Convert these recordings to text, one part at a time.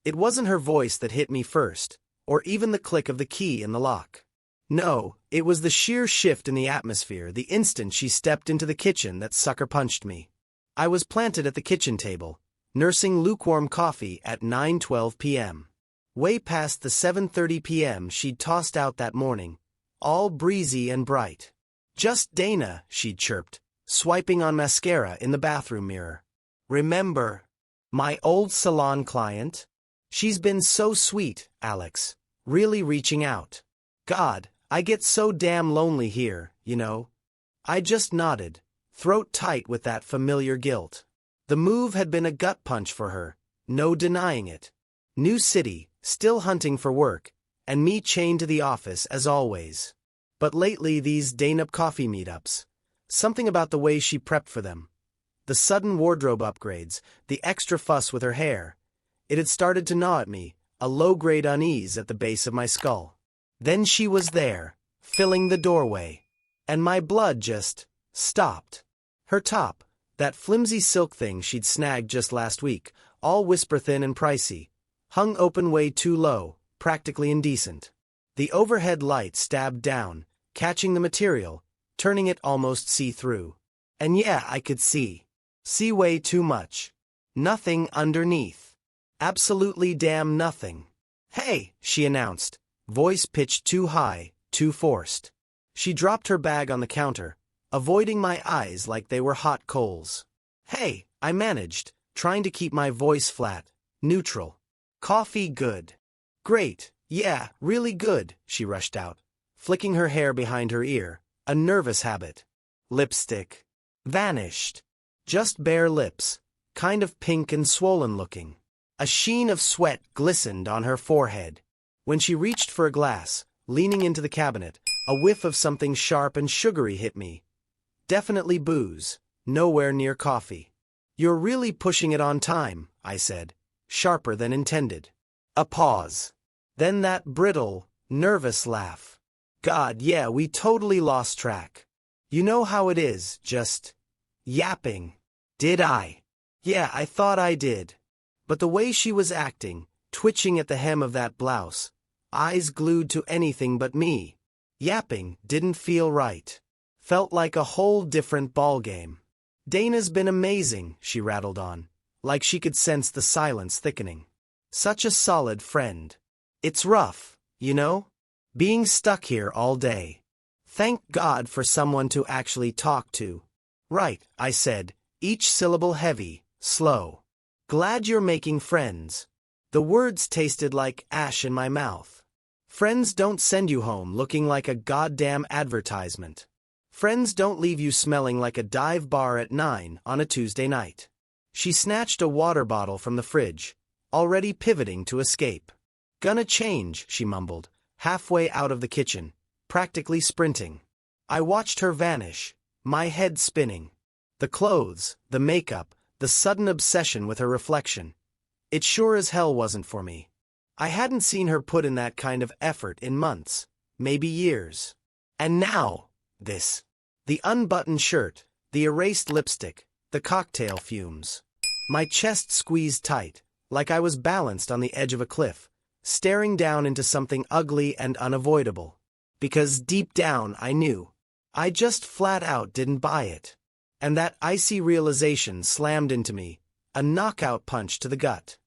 It wasn't her voice that hit me first, or even the click of the key in the lock. No, it was the sheer shift in the atmosphere the instant she stepped into the kitchen that sucker punched me. I was planted at the kitchen table, nursing lukewarm coffee at 9:12 p.m. Way past the 7:30 p.m. she'd tossed out that morning, all breezy and bright. "Just Dana," she'd chirped, swiping on mascara in the bathroom mirror. "Remember? My old salon client? She's been so sweet, Alex. Really reaching out. God, I get so damn lonely here, you know." I just nodded, throat tight with that familiar guilt. The move had been a gut punch for her, no denying it. New city, still hunting for work, and me chained to the office as always. But lately these Dana coffee meetups. Something about the way she prepped for them. The sudden wardrobe upgrades, the extra fuss with her hair. It had started to gnaw at me, a low-grade unease at the base of my skull. Then she was there, filling the doorway. And my blood just stopped. Her top, that flimsy silk thing she'd snagged just last week, all whisper-thin and pricey, hung open way too low, practically indecent. The overhead light stabbed down, catching the material, turning it almost see-through. And yeah, I could see. See way too much. Nothing underneath. Absolutely damn nothing. "Hey," she announced, voice pitched too high, too forced. She dropped her bag on the counter, avoiding my eyes like they were hot coals. "Hey," I managed, trying to keep my voice flat, neutral. "Coffee good." "Great, yeah, really good," she rushed out, flicking her hair behind her ear, a nervous habit. Lipstick. Vanished. Just bare lips, kind of pink and swollen looking. A sheen of sweat glistened on her forehead. When she reached for a glass, leaning into the cabinet, a whiff of something sharp and sugary hit me. Definitely booze, nowhere near coffee. "You're really pushing it on time," I said, sharper than intended. A pause. Then that brittle, nervous laugh. "God, yeah, we totally lost track. You know how it is, just yapping." Did I? Yeah, I thought I did. But the way she was acting, twitching at the hem of that blouse, eyes glued to anything but me, yapping didn't feel right. Felt like a whole different ballgame. "Dana's been amazing," she rattled on, like she could sense the silence thickening. "Such a solid friend. It's rough, you know? Being stuck here all day. Thank God for someone to actually talk to." "Right," I said, each syllable heavy, slow. "Glad you're making friends." The words tasted like ash in my mouth. Friends don't send you home looking like a goddamn advertisement. Friends don't leave you smelling like a dive bar at 9 on a Tuesday night. She snatched a water bottle from the fridge, already pivoting to escape. "Gonna change," she mumbled, halfway out of the kitchen, practically sprinting. I watched her vanish, my head spinning. The clothes, the makeup, the sudden obsession with her reflection. It sure as hell wasn't for me. I hadn't seen her put in that kind of effort in months, maybe years. And now, this. The unbuttoned shirt, the erased lipstick, the cocktail fumes. My chest squeezed tight, like I was balanced on the edge of a cliff, staring down into something ugly and unavoidable. Because deep down I knew. I just flat out didn't buy it. And that icy realization slammed into me, a knockout punch to the gut.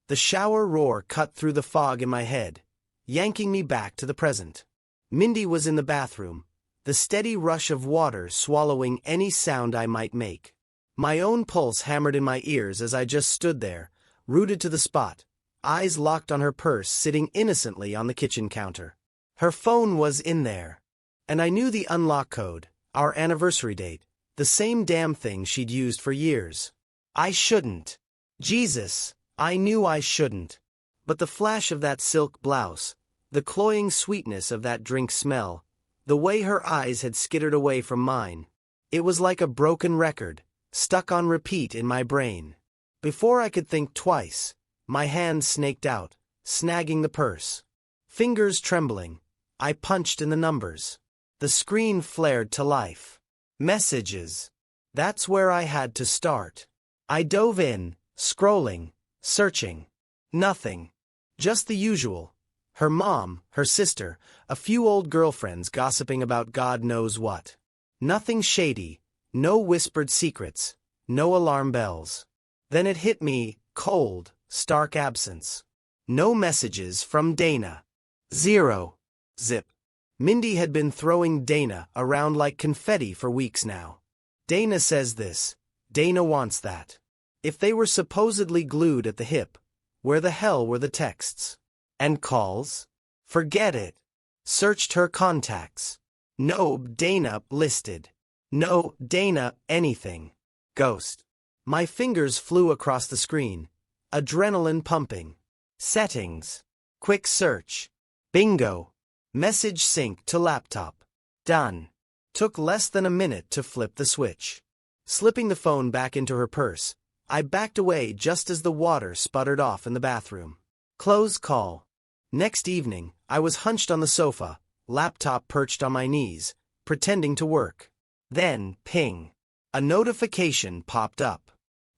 The shower roar cut through the fog in my head, yanking me back to the present. Mindy was in the bathroom, the steady rush of water swallowing any sound I might make. My own pulse hammered in my ears as I just stood there, rooted to the spot, eyes locked on her purse sitting innocently on the kitchen counter. Her phone was in there. And I knew the unlock code, our anniversary date, the same damn thing she'd used for years. I shouldn't. Jesus, I knew I shouldn't. But the flash of that silk blouse, the cloying sweetness of that drink smell, the way her eyes had skittered away from mine, it was like a broken record, stuck on repeat in my brain. Before I could think twice, my hand snaked out, snagging the purse. Fingers trembling, I punched in the numbers. The screen flared to life. Messages. That's where I had to start. I dove in, scrolling, searching. Nothing. Just the usual. Her mom, her sister, a few old girlfriends gossiping about God knows what. Nothing shady, no whispered secrets, no alarm bells. Then it hit me, cold, stark absence. No messages from Dana. Zero. Zip. Mindy had been throwing Dana around like confetti for weeks now. Dana says this. Dana wants that. If they were supposedly glued at the hip, where the hell were the texts? And calls? Forget it. Searched her contacts. No Dana listed. No Dana anything. Ghost. My fingers flew across the screen. Adrenaline pumping. Settings. Quick search. Bingo. Message sync to laptop. Done. Took less than a minute to flip the switch. Slipping the phone back into her purse, I backed away just as the water sputtered off in the bathroom. Close call. Next evening, I was hunched on the sofa, laptop perched on my knees, pretending to work. Then, ping. A notification popped up.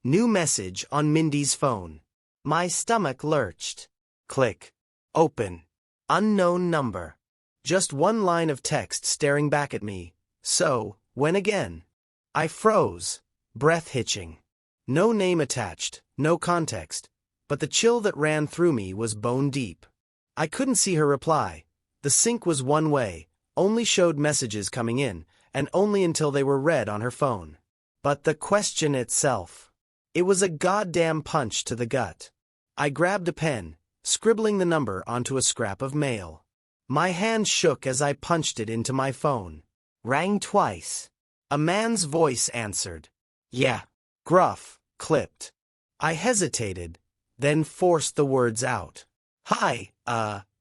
New message on Mindy's phone. My stomach lurched. Click. Open. Unknown number. Just one line of text staring back at me. So, when again? I froze, breath hitching. No name attached, no context, but the chill that ran through me was bone deep. I couldn't see her reply. The sync was one way, only showed messages coming in, and only until they were read on her phone. But the question itself. It was a goddamn punch to the gut. I grabbed a pen, scribbling the number onto a scrap of mail. My hand shook as I punched it into my phone. Rang twice. A man's voice answered. Yeah. Gruff, clipped. I hesitated, then forced the words out. Hi,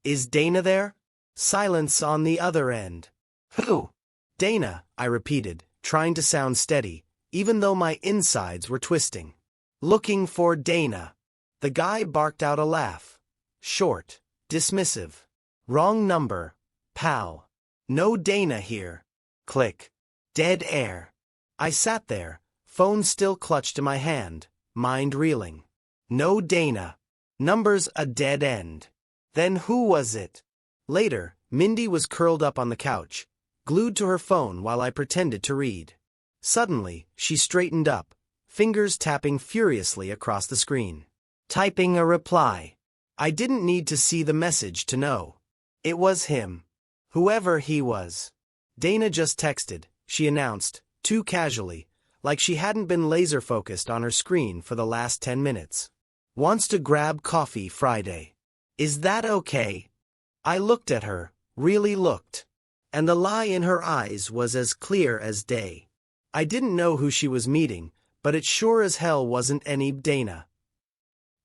is Dana there? Silence on the other end. Who? Dana, I repeated, trying to sound steady, even though my insides were twisting. Looking for Dana. The guy barked out a laugh. Short, dismissive. Wrong number, pal. No Dana here. Click. Dead air. I sat there, phone still clutched in my hand, mind reeling. No Dana. Number's a dead end. Then who was it? Later, Mindy was curled up on the couch, glued to her phone while I pretended to read. Suddenly, she straightened up, fingers tapping furiously across the screen. Typing a reply. I didn't need to see the message to know. It was him. Whoever he was. Dana just texted, she announced, too casually, like she hadn't been laser-focused on her screen for the last 10 minutes. Wants to grab coffee Friday. Is that okay? I looked at her, really looked. And the lie in her eyes was as clear as day. I didn't know who she was meeting, but it sure as hell wasn't any Dana.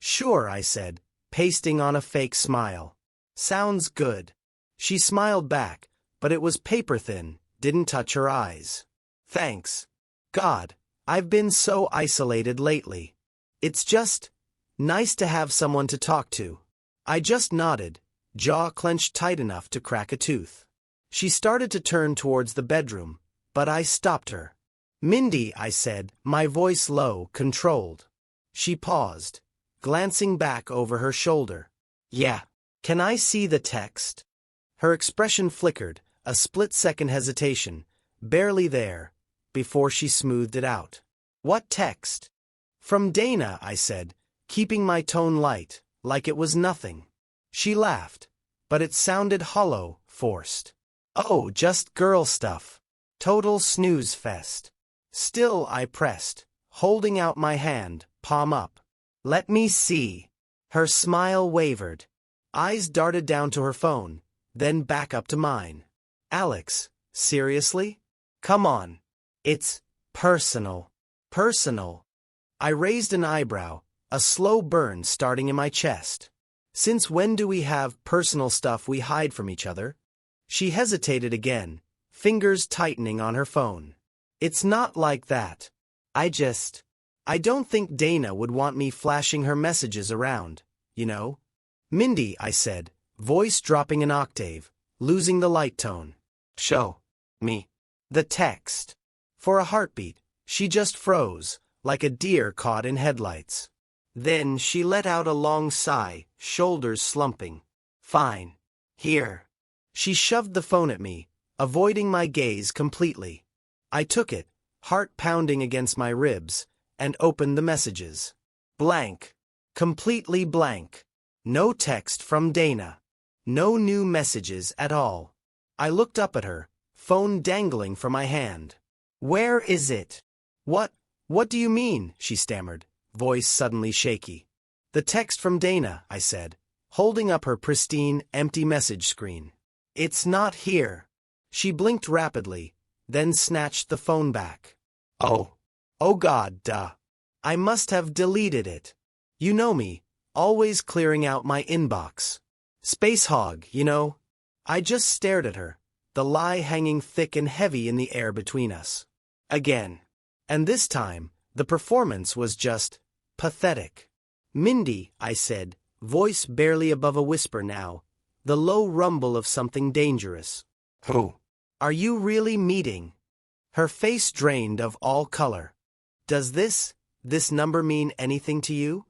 Sure, I said, pasting on a fake smile. Sounds good. She smiled back, but it was paper-thin, didn't touch her eyes. Thanks. God, I've been so isolated lately. It's just nice to have someone to talk to. I just nodded, jaw clenched tight enough to crack a tooth. She started to turn towards the bedroom, but I stopped her. Mindy, I said, my voice low, controlled. She paused, glancing back over her shoulder. Yeah. Can I see the text? Her expression flickered, a split-second hesitation, barely there, before she smoothed it out. What text? From Dana, I said, keeping my tone light, like it was nothing. She laughed, but it sounded hollow, forced. Oh, just girl stuff. Total snooze fest. Still I pressed, holding out my hand, palm up. Let me see. Her smile wavered. Eyes darted down to her phone, then back up to mine. Alex, seriously? Come on. It's personal. Personal. I raised an eyebrow, a slow burn starting in my chest. Since when do we have personal stuff we hide from each other? She hesitated again, fingers tightening on her phone. It's not like that. I don't think Dana would want me flashing her messages around, you know? Mindy, I said, voice dropping an octave, losing the light tone. Show me the text. For a heartbeat, she just froze, like a deer caught in headlights. Then she let out a long sigh, shoulders slumping. Fine. Here. She shoved the phone at me, avoiding my gaze completely. I took it, heart pounding against my ribs, and opened the messages. Blank. Completely blank. No text from Dana. No new messages at all. I looked up at her, phone dangling from my hand. Where is it? What do you mean? She stammered, voice suddenly shaky. The text from Dana, I said, holding up her pristine, empty message screen. It's not here. She blinked rapidly, then snatched the phone back. Oh God, duh. I must have deleted it. You know me, always clearing out my inbox. Space hog, you know. I just stared at her, the lie hanging thick and heavy in the air between us. Again. And this time, the performance was just pathetic. Mindy, I said, voice barely above a whisper now, the low rumble of something dangerous. Who? Are you really meeting? Her face drained of all color. Does this number mean anything to you?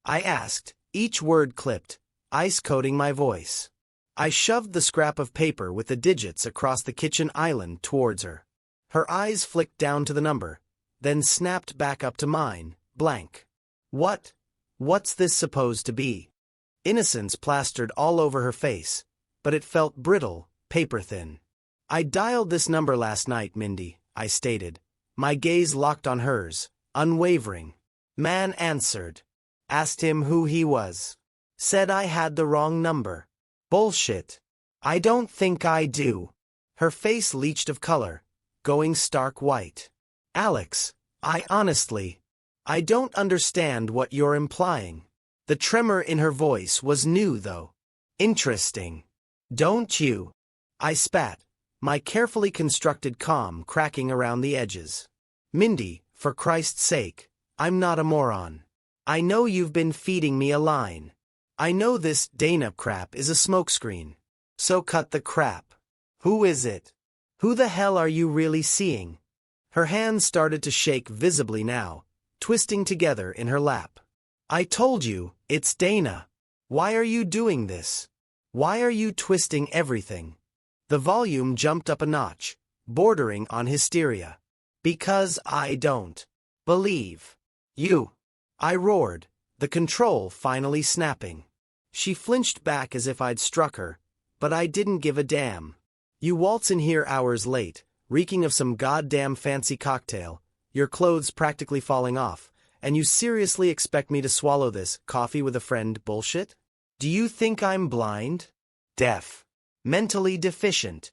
I asked, each word clipped, ice coating my voice. I shoved the scrap of paper with the digits across the kitchen island towards her. Her eyes flicked down to the number, then snapped back up to mine, blank. What's this supposed to be? Innocence plastered all over her face, but it felt brittle, paper-thin. I dialed this number last night, Mindy, I stated, my gaze locked on hers, unwavering. Man answered. Asked him who he was. Said I had the wrong number. Bullshit. I don't think I do. Her face leached of color, going stark white. Alex, I don't understand what you're implying. The tremor in her voice was new, though. Interesting. Don't you? I spat, my carefully constructed calm cracking around the edges. Mindy, for Christ's sake, I'm not a moron. I know you've been feeding me a line. I know this Dana crap is a smokescreen. So cut the crap. Who is it? Who the hell are you really seeing? Her hands started to shake visibly now, twisting together in her lap. I told you, it's Dana. Why are you doing this? Why are you twisting everything? The volume jumped up a notch, bordering on hysteria. Because I don't believe you. I roared, the control finally snapping. She flinched back as if I'd struck her, but I didn't give a damn. You waltz in here hours late, reeking of some goddamn fancy cocktail, your clothes practically falling off, and you seriously expect me to swallow this coffee with a friend bullshit? Do you think I'm blind? Deaf? Mentally deficient?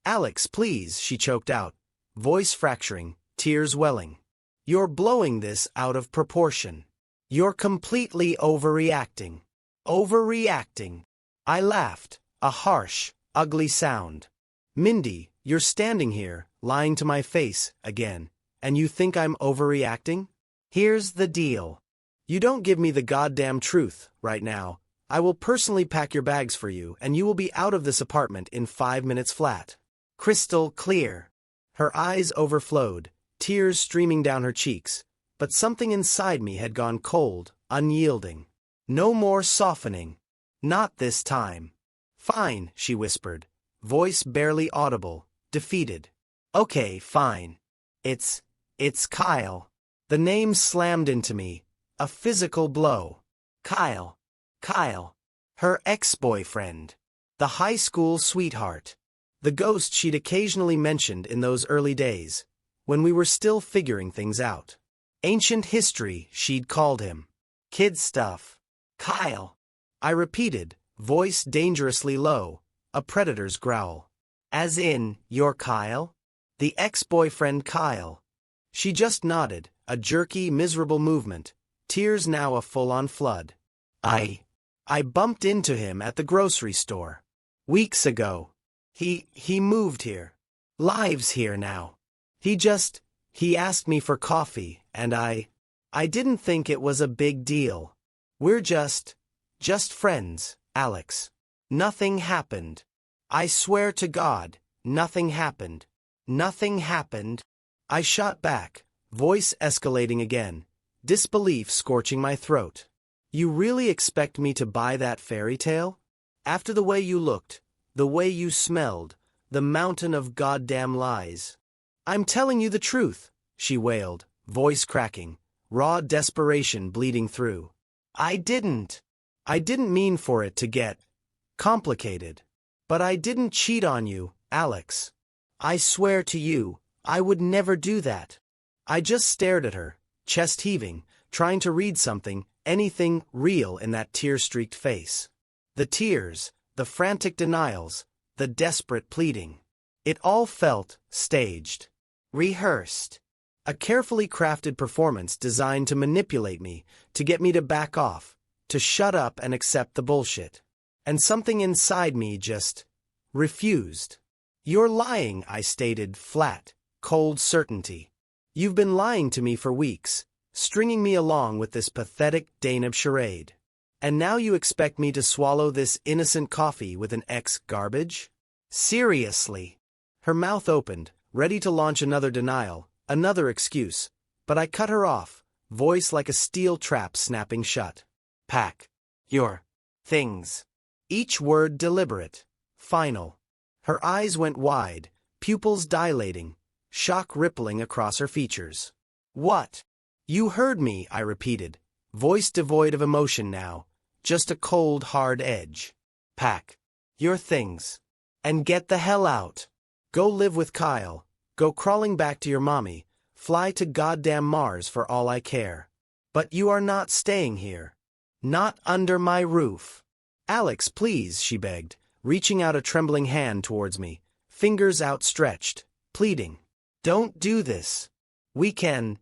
Alex, please, she choked out, voice fracturing, tears welling. You're blowing this out of proportion. You're completely overreacting. Overreacting. I laughed, a harsh, ugly sound. Mindy, you're standing here, lying to my face, again, and you think I'm overreacting? Here's the deal. You don't give me the goddamn truth, right now. I will personally pack your bags for you, and you will be out of this apartment in 5 minutes flat. Crystal clear. Her eyes overflowed, tears streaming down her cheeks, but something inside me had gone cold, unyielding. No more softening. Not this time. Fine, she whispered, voice barely audible, defeated. Okay, fine. It's Kyle. The name slammed into me, a physical blow. Kyle. Her ex-boyfriend. The high school sweetheart. The ghost she'd occasionally mentioned in those early days, when we were still figuring things out. Ancient history, she'd called him. Kid stuff. Kyle. I repeated, voice dangerously low, a predator's growl. As in, you're Kyle? The ex-boyfriend Kyle. She just nodded, a jerky, miserable movement, tears now a full-on flood. I bumped into him at the grocery store. Weeks ago. He moved here. Lives here now. He asked me for coffee, and I didn't think it was a big deal. We're just friends, Alex. Nothing happened. I swear to God, nothing happened. Nothing happened. I shot back, voice escalating again, disbelief scorching my throat. You really expect me to buy that fairy tale? After the way you looked, the way you smelled, the mountain of goddamn lies. I'm telling you the truth, she wailed, voice cracking, raw desperation bleeding through. I didn't mean for it to get complicated. But I didn't cheat on you, Alex. I swear to you, I would never do that. I just stared at her, chest heaving, trying to read something, anything real in that tear-streaked face. The tears, the frantic denials, the desperate pleading. It all felt staged. Rehearsed. A carefully crafted performance designed to manipulate me, to get me to back off, to shut up and accept the bullshit. And something inside me just refused. You're lying, I stated, flat, cold certainty. You've been lying to me for weeks, stringing me along with this pathetic Danube charade. And now you expect me to swallow this innocent coffee with an ex-garbage? Seriously. Her mouth opened, ready to launch another denial, another excuse, but I cut her off, voice like a steel trap snapping shut. Pack your things. Each word deliberate, final. Her eyes went wide, pupils dilating, shock rippling across her features. What? You heard me, I repeated, voice devoid of emotion now, just a cold, hard edge. Pack your things. And get the hell out. Go live with Kyle, go crawling back to your mommy, fly to goddamn Mars for all I care. But you are not staying here. Not under my roof. Alex, please, she begged, reaching out a trembling hand towards me, fingers outstretched, pleading. Don't do this. We can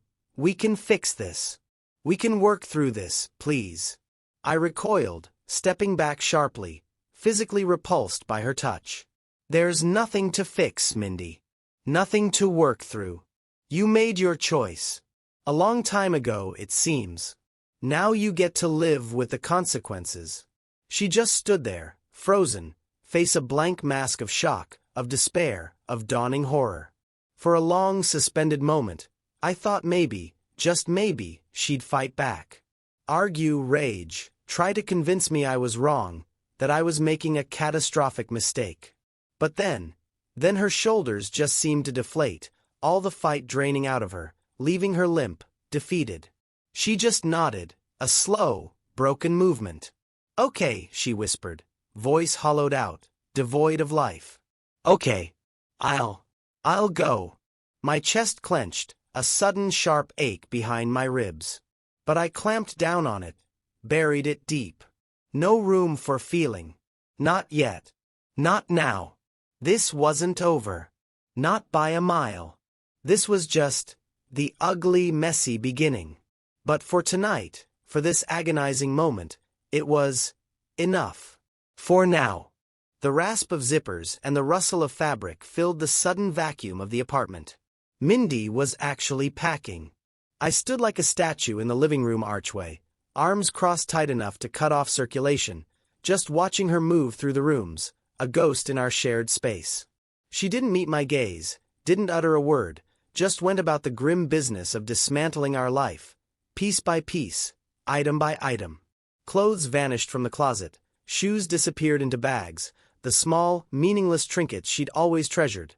fix this. We can work through this, please. I recoiled, stepping back sharply, physically repulsed by her touch. There's nothing to fix, Mindy. Nothing to work through. You made your choice. A long time ago, it seems. Now you get to live with the consequences. She just stood there, frozen, face a blank mask of shock, of despair, of dawning horror. For a long, suspended moment, I thought maybe, just maybe, she'd fight back. Argue, rage, try to convince me I was wrong, that I was making a catastrophic mistake. But then her shoulders just seemed to deflate, all the fight draining out of her, leaving her limp, defeated. She just nodded, a slow, broken movement. Okay, she whispered, voice hollowed out, devoid of life. Okay. I'll go. My chest clenched, a sudden sharp ache behind my ribs. But I clamped down on it, buried it deep. No room for feeling. Not yet. Not now. This wasn't over. Not by a mile. This was just the ugly, messy beginning. But for tonight, for this agonizing moment, it was enough. For now. The rasp of zippers and the rustle of fabric filled the sudden vacuum of the apartment. Mindy was actually packing. I stood like a statue in the living room archway, arms crossed tight enough to cut off circulation, just watching her move through the rooms, a ghost in our shared space. She didn't meet my gaze, didn't utter a word, just went about the grim business of dismantling our life, piece by piece, item by item. Clothes vanished from the closet, shoes disappeared into bags, the small, meaningless trinkets she'd always treasured.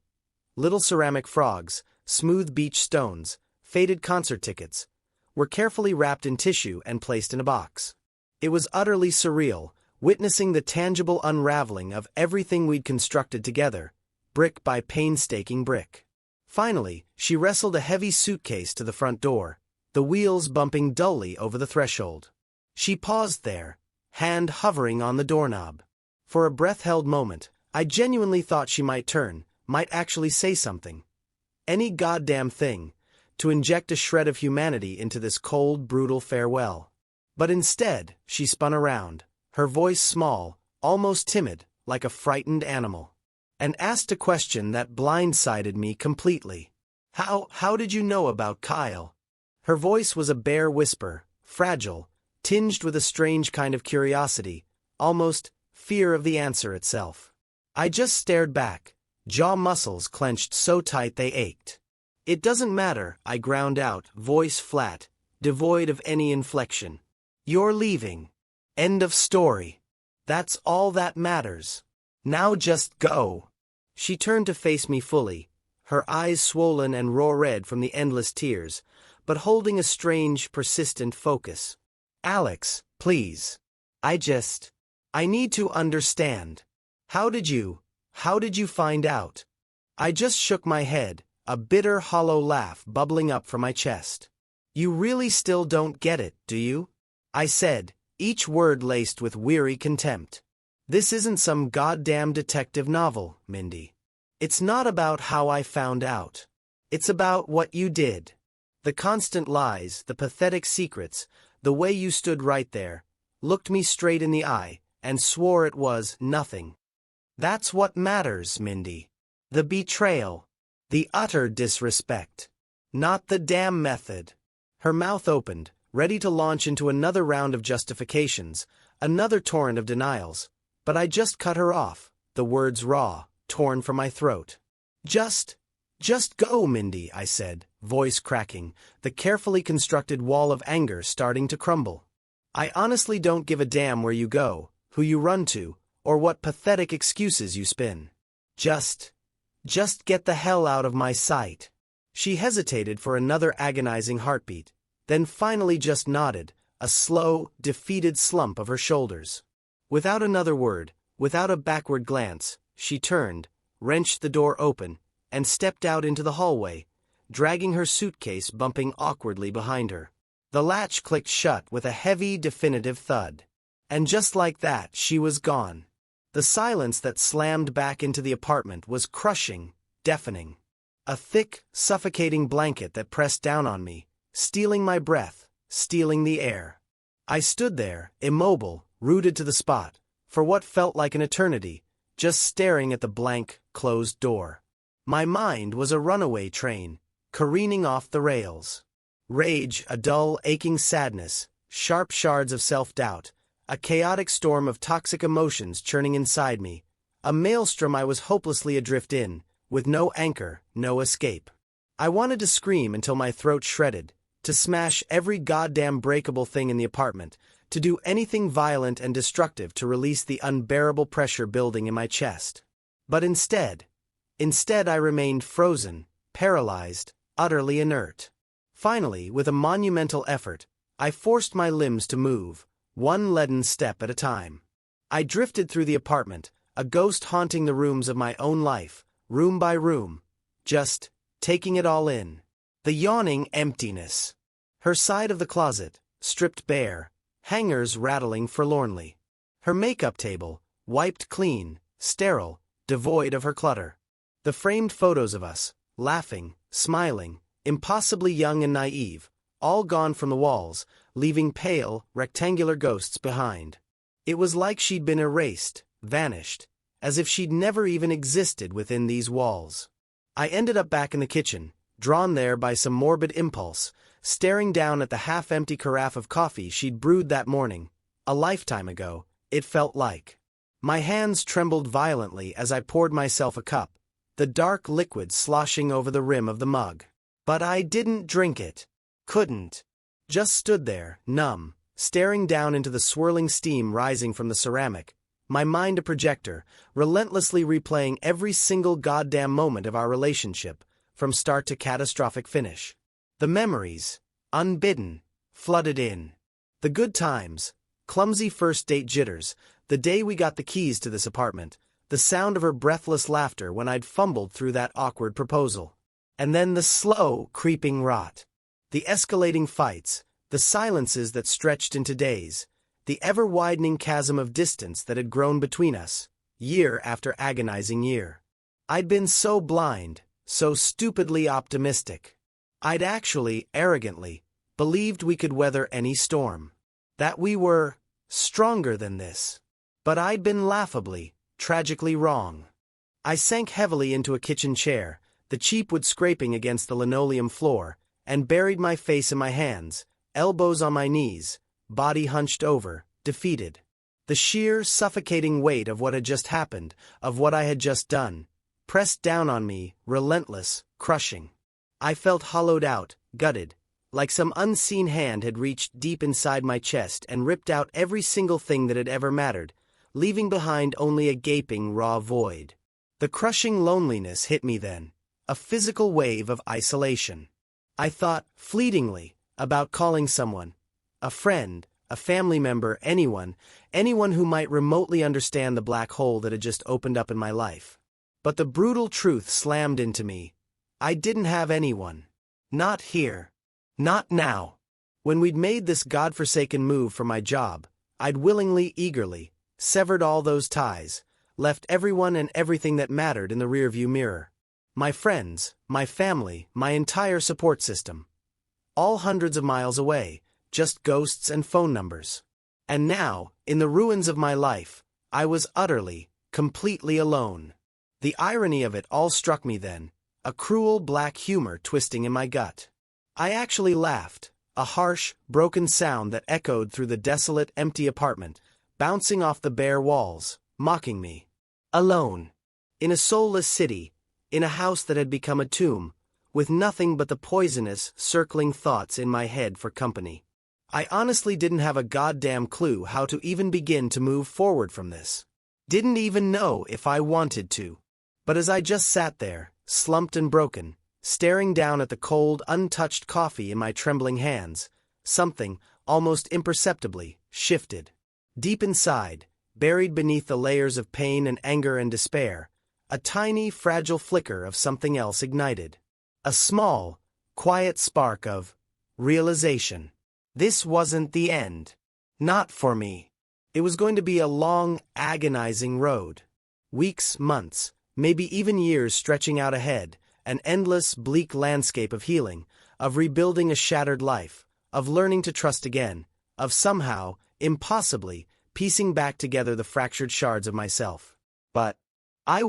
Little ceramic frogs, smooth beach stones, faded concert tickets, were carefully wrapped in tissue and placed in a box. It was utterly surreal, witnessing the tangible unraveling of everything we'd constructed together, brick by painstaking brick. Finally, she wrestled a heavy suitcase to the front door, the wheels bumping dully over the threshold. She paused there, hand hovering on the doorknob. For a breath-held moment, I genuinely thought she might turn, might actually say something. Any goddamn thing, to inject a shred of humanity into this cold, brutal farewell. But instead, she spun around, her voice small, almost timid, like a frightened animal, and asked a question that blindsided me completely. How did you know about Kyle? Her voice was a bare whisper, fragile, tinged with a strange kind of curiosity, almost fear of the answer itself. I just stared back, jaw muscles clenched so tight they ached. It doesn't matter, I ground out, voice flat, devoid of any inflection. You're leaving. End of story. That's all that matters. Now just go. She turned to face me fully, her eyes swollen and raw red from the endless tears, but holding a strange, persistent focus. Alex, please. I need to understand. How did you find out? I just shook my head, a bitter, hollow laugh bubbling up from my chest. You really still don't get it, do you? I said, each word laced with weary contempt. This isn't some goddamn detective novel, Mindy. It's not about how I found out. It's about what you did. The constant lies, the pathetic secrets, the way you stood right there, looked me straight in the eye, and swore it was nothing. That's what matters, Mindy. The betrayal. The utter disrespect. Not the damn method. Her mouth opened, ready to launch into another round of justifications, another torrent of denials, but I just cut her off, the words raw, torn from my throat. Just go, Mindy, I said, voice cracking, the carefully constructed wall of anger starting to crumble. I honestly don't give a damn where you go, who you run to, or what pathetic excuses you spin. Just get the hell out of my sight. She hesitated for another agonizing heartbeat, then finally just nodded, a slow, defeated slump of her shoulders. Without another word, without a backward glance, she turned, wrenched the door open, and stepped out into the hallway, dragging her suitcase bumping awkwardly behind her. The latch clicked shut with a heavy, definitive thud. And just like that, she was gone. The silence that slammed back into the apartment was crushing, deafening. A thick, suffocating blanket that pressed down on me, stealing my breath, stealing the air. I stood there, immobile, rooted to the spot, for what felt like an eternity, just staring at the blank, closed door. My mind was a runaway train, careening off the rails. Rage, a dull, aching sadness, sharp shards of self-doubt, a chaotic storm of toxic emotions churning inside me, a maelstrom I was hopelessly adrift in, with no anchor, no escape. I wanted to scream until my throat shredded, to smash every goddamn breakable thing in the apartment, to do anything violent and destructive to release the unbearable pressure building in my chest. But instead I remained frozen, paralyzed, utterly inert. Finally, with a monumental effort, I forced my limbs to move, one leaden step at a time. I drifted through the apartment, a ghost haunting the rooms of my own life, room by room, just taking it all in. The yawning emptiness. Her side of the closet, stripped bare, hangers rattling forlornly. Her makeup table, wiped clean, sterile, devoid of her clutter. The framed photos of us, laughing, smiling, impossibly young and naive, all gone from the walls, leaving pale, rectangular ghosts behind. It was like she'd been erased, vanished, as if she'd never even existed within these walls. I ended up back in the kitchen, drawn there by some morbid impulse, staring down at the half-empty carafe of coffee she'd brewed that morning, a lifetime ago, it felt like. My hands trembled violently as I poured myself a cup, the dark liquid sloshing over the rim of the mug. But I didn't drink it. Couldn't. Just stood there, numb, staring down into the swirling steam rising from the ceramic, my mind a projector, relentlessly replaying every single goddamn moment of our relationship, from start to catastrophic finish. The memories, unbidden, flooded in. The good times, clumsy first date jitters, the day we got the keys to this apartment, the sound of her breathless laughter when I'd fumbled through that awkward proposal. And then the slow, creeping rot. The escalating fights, the silences that stretched into days, the ever-widening chasm of distance that had grown between us, year after agonizing year. I'd been so blind, so stupidly optimistic. I'd actually, arrogantly, believed we could weather any storm. That we were stronger than this. But I'd been laughably, tragically wrong. I sank heavily into a kitchen chair, the cheap wood scraping against the linoleum floor, and buried my face in my hands, elbows on my knees, body hunched over, defeated. The sheer, suffocating weight of what had just happened, of what I had just done, pressed down on me, relentless, crushing. I felt hollowed out, gutted, like some unseen hand had reached deep inside my chest and ripped out every single thing that had ever mattered, leaving behind only a gaping, raw void. The crushing loneliness hit me then, a physical wave of isolation. I thought, fleetingly, about calling someone, a friend, a family member, anyone who might remotely understand the black hole that had just opened up in my life. But the brutal truth slammed into me. I didn't have anyone. Not here. Not now. When we'd made this godforsaken move for my job, I'd willingly, eagerly, severed all those ties, left everyone and everything that mattered in the rearview mirror. My friends, my family, my entire support system. All hundreds of miles away, just ghosts and phone numbers. And now, in the ruins of my life, I was utterly, completely alone. The irony of it all struck me then, a cruel black humor twisting in my gut. I actually laughed, a harsh, broken sound that echoed through the desolate, empty apartment, bouncing off the bare walls, mocking me. Alone. In a soulless city, in a house that had become a tomb, with nothing but the poisonous, circling thoughts in my head for company. I honestly didn't have a goddamn clue how to even begin to move forward from this. Didn't even know if I wanted to. But as I just sat there, slumped and broken, staring down at the cold, untouched coffee in my trembling hands, something, almost imperceptibly, shifted. Deep inside, buried beneath the layers of pain and anger and despair, a tiny, fragile flicker of something else ignited. A small, quiet spark of realization. This wasn't the end. Not for me. It was going to be a long, agonizing road. Weeks, months, maybe even years stretching out ahead, an endless, bleak landscape of healing, of rebuilding a shattered life, of learning to trust again, of somehow, impossibly, piecing back together the fractured shards of myself. But I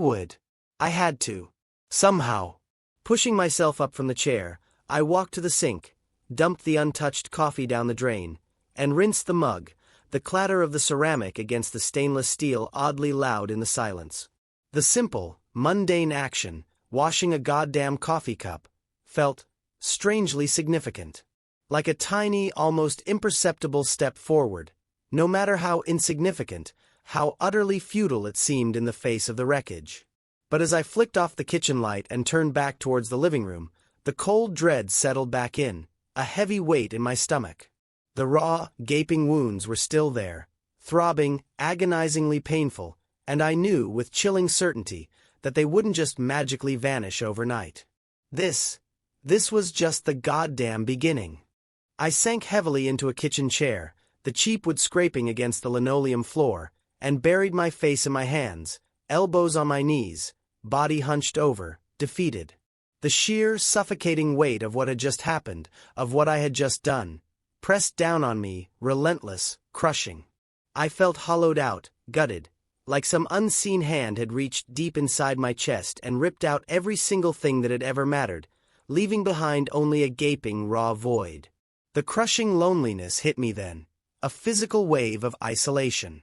had to. Somehow. Pushing myself up from the chair, I walked to the sink, dumped the untouched coffee down the drain, and rinsed the mug, the clatter of the ceramic against the stainless steel oddly loud in the silence. The simple, mundane action, washing a goddamn coffee cup, felt strangely significant. Like a tiny, almost imperceptible step forward, no matter how insignificant, how utterly futile it seemed in the face of the wreckage. But as I flicked off the kitchen light and turned back towards the living room, the cold dread settled back in, a heavy weight in my stomach. The raw, gaping wounds were still there, throbbing, agonizingly painful, and I knew with chilling certainty that they wouldn't just magically vanish overnight. This was just the goddamn beginning. I sank heavily into a kitchen chair, the cheap wood scraping against the linoleum floor, and buried my face in my hands, elbows on my knees, body hunched over, defeated. The sheer, suffocating weight of what had just happened, of what I had just done, pressed down on me, relentless, crushing. I felt hollowed out, gutted, like some unseen hand had reached deep inside my chest and ripped out every single thing that had ever mattered, leaving behind only a gaping, raw void. The crushing loneliness hit me then, a physical wave of isolation.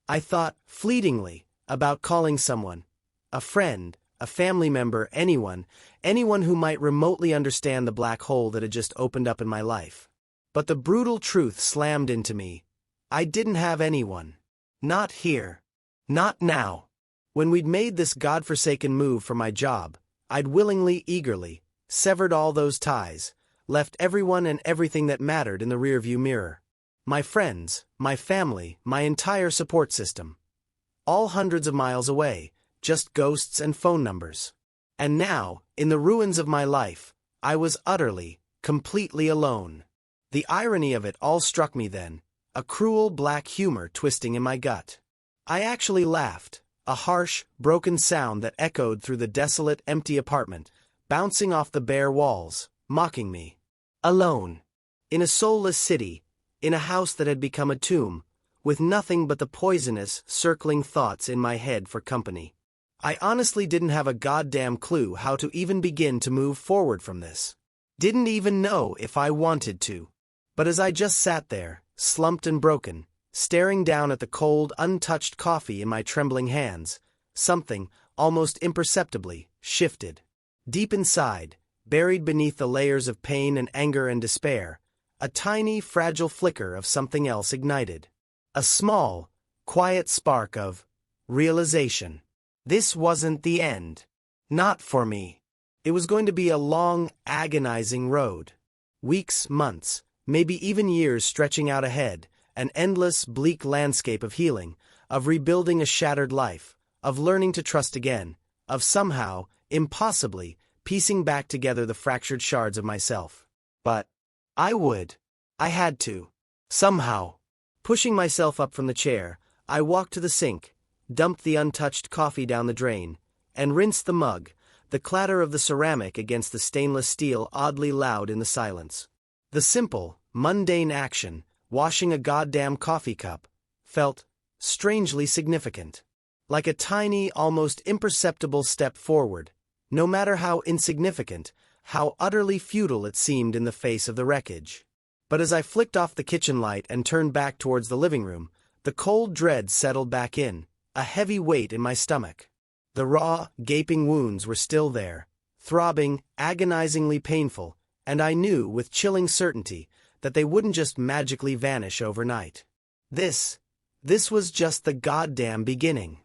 I thought, fleetingly, about calling someone, a friend, a family member, anyone who might remotely understand the black hole that had just opened up in my life. But the brutal truth slammed into me. I didn't have anyone. Not here. Not now. When we'd made this godforsaken move for my job, I'd willingly, eagerly, severed all those ties, left everyone and everything that mattered in the rearview mirror. My friends, my family, my entire support system. All hundreds of miles away, just ghosts and phone numbers. And now, in the ruins of my life, I was utterly, completely alone. The irony of it all struck me then, a cruel black humor twisting in my gut. I actually laughed, a harsh, broken sound that echoed through the desolate, empty apartment, bouncing off the bare walls, mocking me. Alone. In a soulless city, in a house that had become a tomb, with nothing but the poisonous, circling thoughts in my head for company. I honestly didn't have a goddamn clue how to even begin to move forward from this. Didn't even know if I wanted to. But as I just sat there, slumped and broken, staring down at the cold, untouched coffee in my trembling hands, something, almost imperceptibly, shifted. Deep inside, buried beneath the layers of pain and anger and despair, a tiny, fragile flicker of something else ignited. A small, quiet spark of realization. This wasn't the end. Not for me. It was going to be a long, agonizing road. Weeks, months, maybe even years stretching out ahead, an endless, bleak landscape of healing, of rebuilding a shattered life, of learning to trust again, of somehow, impossibly, piecing back together the fractured shards of myself. But I would. I had to. Somehow. Pushing myself up from the chair, I walked to the sink, dumped the untouched coffee down the drain, and rinsed the mug, the clatter of the ceramic against the stainless steel oddly loud in the silence. The simple, mundane action, washing a goddamn coffee cup, felt strangely significant. Like a tiny, almost imperceptible step forward, no matter how insignificant, how utterly futile it seemed in the face of the wreckage. But as I flicked off the kitchen light and turned back towards the living room, the cold dread settled back in, a heavy weight in my stomach. The raw, gaping wounds were still there, throbbing, agonizingly painful, and I knew with chilling certainty that they wouldn't just magically vanish overnight. This was just the goddamn beginning.